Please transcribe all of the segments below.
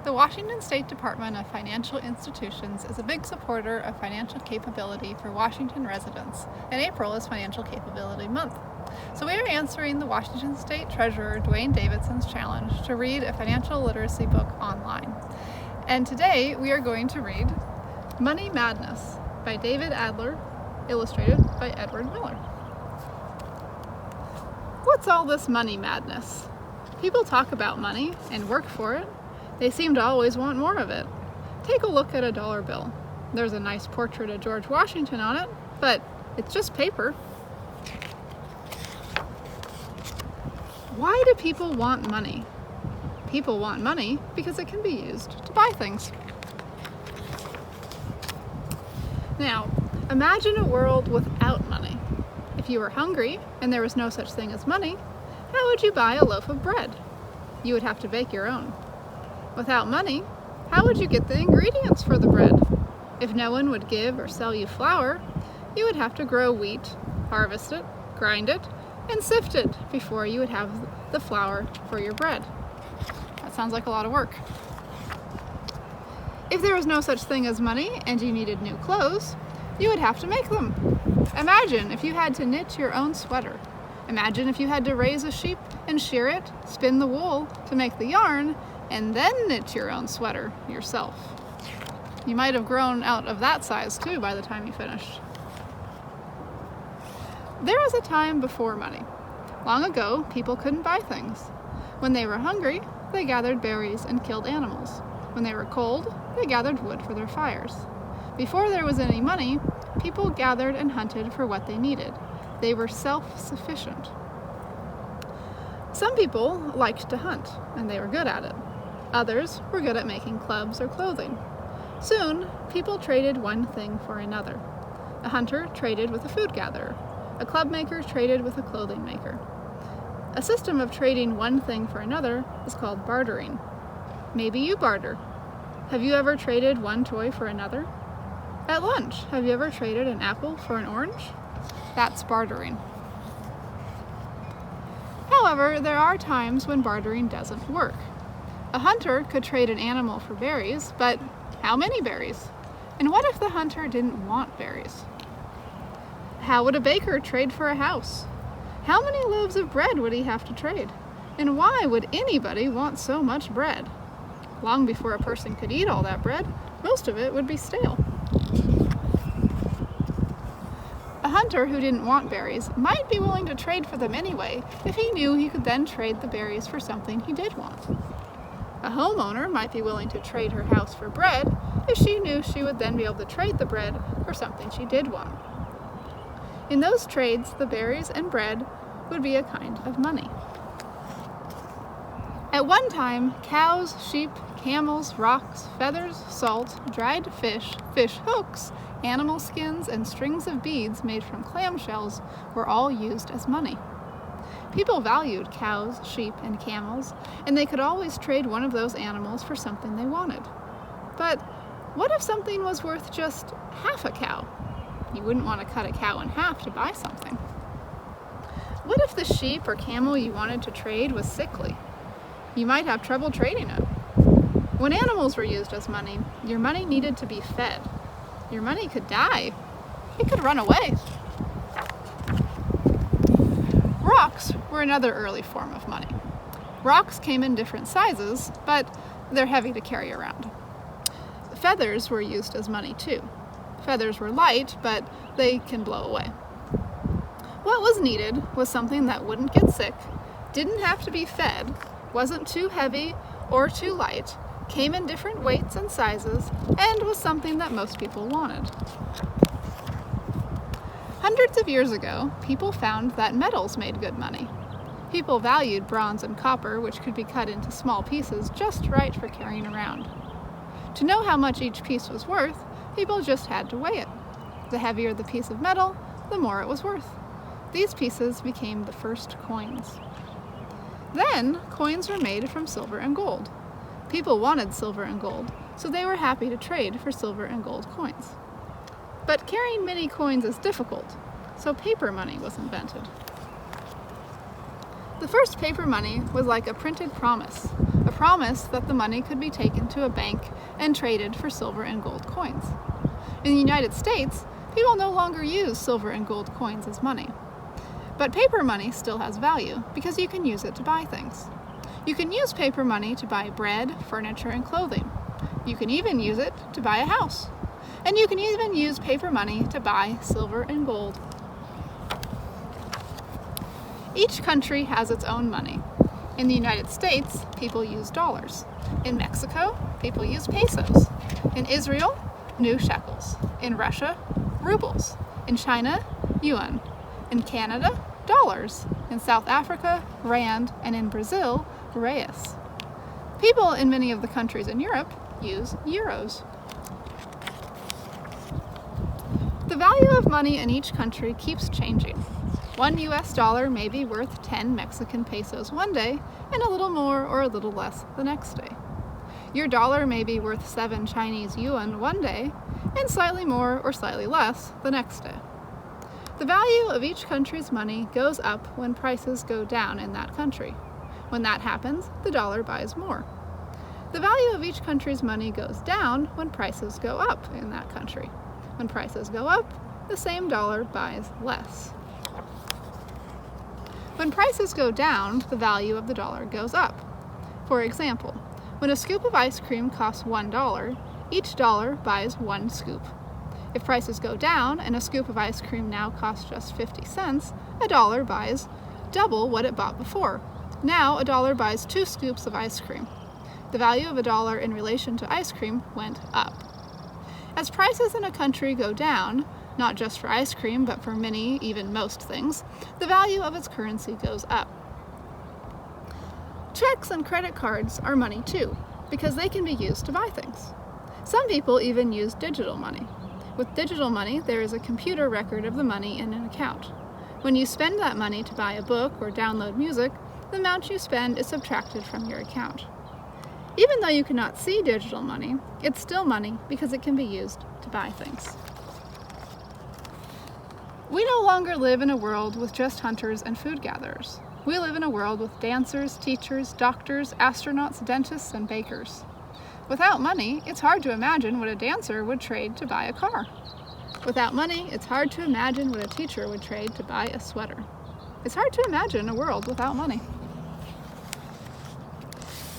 The Washington State Department of Financial Institutions is a big supporter of financial capability for Washington residents, and April is Financial Capability Month. So we are answering the Washington State Treasurer Dwayne Davidson's challenge to read a financial literacy book online. And today we are going to read Money Madness by David Adler, illustrated by Edward Miller. What's all this money madness? People talk about money and work for it. They seem to always want more of it. Take a look at a dollar bill. There's a nice portrait of George Washington on it, but it's just paper. Why do people want money? People want money because it can be used to buy things. Now, imagine a world without money. If you were hungry and there was no such thing as money, how would you buy a loaf of bread? You would have to bake your own. Without money, how would you get the ingredients for the bread? If no one would give or sell you flour, you would have to grow wheat, harvest it, grind it, and sift it before you would have the flour for your bread. That sounds like a lot of work. If there was no such thing as money and you needed new clothes, you would have to make them. Imagine if you had to knit your own sweater. Imagine if you had to raise a sheep and shear it, spin the wool to make the yarn, and then knit your own sweater yourself. You might have grown out of that size too by the time you finished. There was a time before money. Long ago, people couldn't buy things. When they were hungry, they gathered berries and killed animals. When they were cold, they gathered wood for their fires. Before there was any money, people gathered and hunted for what they needed. They were self-sufficient. Some people liked to hunt, and they were good at it. Others were good at making clubs or clothing. Soon, people traded one thing for another. A hunter traded with a food gatherer. A club maker traded with a clothing maker. A system of trading one thing for another is called bartering. Maybe you barter. Have you ever traded one toy for another? At lunch, have you ever traded an apple for an orange? That's bartering. However, there are times when bartering doesn't work. A hunter could trade an animal for berries, but how many berries? And what if the hunter didn't want berries? How would a baker trade for a house? How many loaves of bread would he have to trade? And why would anybody want so much bread? Long before a person could eat all that bread, most of it would be stale. A hunter who didn't want berries might be willing to trade for them anyway if he knew he could then trade the berries for something he did want. A homeowner might be willing to trade her house for bread if she knew she would then be able to trade the bread for something she did want. In those trades, the berries and bread would be a kind of money. At one time, cows, sheep, camels, rocks, feathers, salt, dried fish, fish hooks, animal skins, and strings of beads made from clamshells were all used as money. People valued cows, sheep, and camels, and they could always trade one of those animals for something they wanted. But what if something was worth just half a cow? You wouldn't want to cut a cow in half to buy something. What if the sheep or camel you wanted to trade was sickly? You might have trouble trading it. When animals were used as money, your money needed to be fed. Your money could die. It could run away. Rocks were another early form of money. Rocks came in different sizes, but they're heavy to carry around. Feathers were used as money too. Feathers were light, but they can blow away. What was needed was something that wouldn't get sick, didn't have to be fed, wasn't too heavy or too light, came in different weights and sizes, and was something that most people wanted. Hundreds of years ago, people found that metals made good money. People valued bronze and copper, which could be cut into small pieces just right for carrying around. To know how much each piece was worth, people just had to weigh it. The heavier the piece of metal, the more it was worth. These pieces became the first coins. Then, coins were made from silver and gold. People wanted silver and gold, so they were happy to trade for silver and gold coins. But carrying many coins is difficult, so paper money was invented. The first paper money was like a printed promise promised that the money could be taken to a bank and traded for silver and gold coins. In the United States, people no longer use silver and gold coins as money. But paper money still has value because you can use it to buy things. You can use paper money to buy bread, furniture, and clothing. You can even use it to buy a house. And you can even use paper money to buy silver and gold. Each country has its own money. In the United States, people use dollars. In Mexico, people use pesos. In Israel, new shekels. In Russia, rubles. In China, yuan. In Canada, dollars. In South Africa, rand. And in Brazil, reais. People in many of the countries in Europe use euros. The value of money in each country keeps changing. One US dollar may be worth 10 Mexican pesos one day and a little more or a little less the next day. Your dollar may be worth 7 Chinese yuan one day and slightly more or slightly less the next day. The value of each country's money goes up when prices go down in that country. When that happens, the dollar buys more. The value of each country's money goes down when prices go up in that country. When prices go up, the same dollar buys less. When prices go down, the value of the dollar goes up. For example, when a scoop of ice cream costs $1, each dollar buys 1 scoop. If prices go down and a scoop of ice cream now costs just 50 cents, a dollar buys double what it bought before. Now a dollar buys 2 scoops of ice cream. The value of a dollar in relation to ice cream went up. As prices in a country go down, not just for ice cream, but for many, even most things, the value of its currency goes up. Checks and credit cards are money too, because they can be used to buy things. Some people even use digital money. With digital money, there is a computer record of the money in an account. When you spend that money to buy a book or download music, the amount you spend is subtracted from your account. Even though you cannot see digital money, it's still money because it can be used to buy things. We no longer live in a world with just hunters and food gatherers. We live in a world with dancers, teachers, doctors, astronauts, dentists, and bakers. Without money, it's hard to imagine what a dancer would trade to buy a car. Without money, it's hard to imagine what a teacher would trade to buy a sweater. It's hard to imagine a world without money.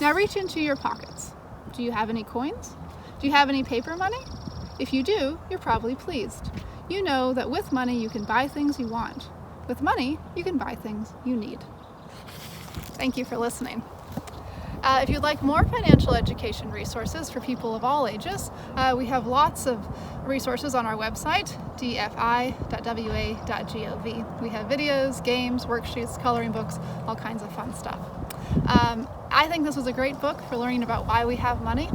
Now reach into your pockets. Do you have any coins? Do you have any paper money? If you do, you're probably pleased. You know that with money you can buy things you want. With money, you can buy things you need. Thank you for listening. If you'd like more financial education resources for people of all ages, we have lots of resources on our website, dfi.wa.gov. We have videos, games, worksheets, coloring books, all kinds of fun stuff. I think this was a great book for learning about why we have money,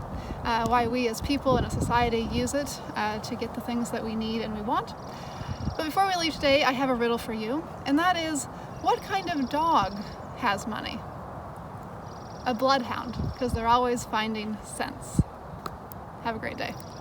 why we as people in a society use it to get the things that we need and we want. But before we leave today, I have a riddle for you, and that is, what kind of dog has money? A bloodhound, because they're always finding cents. Have a great day.